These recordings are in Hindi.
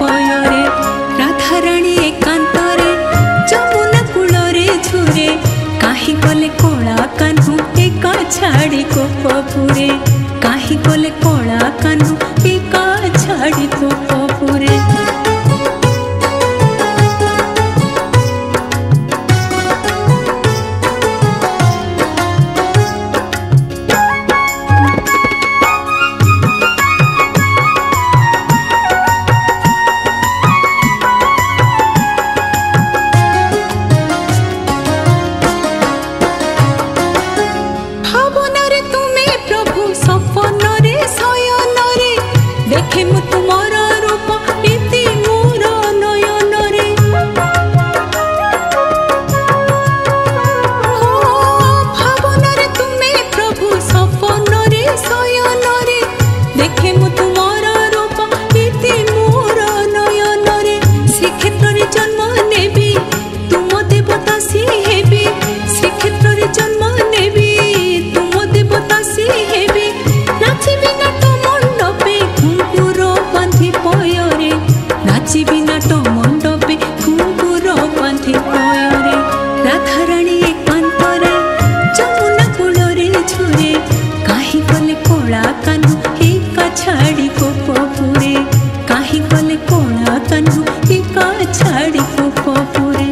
पयरे राधाराणी एकांतरे जमुना कूलरे झुरे काहि कले कला कान्हू एका छाड़ी कोपपुरे काहि कले कला कान्हू एका छाड़ी कोपपुरे देखे मु तुमार रूप नीति मोर नयन रे भावन रे तुमे प्रभु सपन रे शयन रे देखे मु तुमार रूप नीति मोर नयन रे श्रीक्षेत्र रे जन्म नेबी तुम देवता सी हेबी श्रीक्षेत्र रे जन्म नेबी तुम देवता सी हेबी नाचिबी नाट मंडपे पयरे नाचिबी नाट मंडपे घुंगुर बांधि पयरे राधाराणी एकांतरे जमुना कूलरे झुरे काहि कले कला कान्हू एका छाड़ी कोपपुरे काहि कले कला कान्हू एका छाड़ी कोपपुरे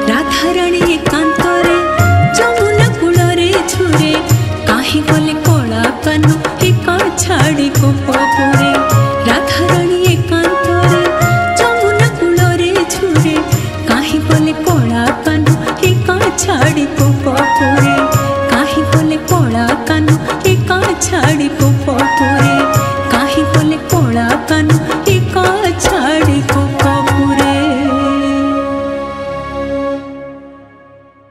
राधाराणी एकांतरे जमुना कूलरे झुरे काहि कले कला कान्हू एका छाड़ी कोपपुरे राधाराणी एकांतरे जमुना कूलरे झुरे काहि कले कला कान्हू एका छाड़ी कोपपुरे काहि कले कला कान्हू एका छाड़ी कोपपुरे काहि कले कला कान्हू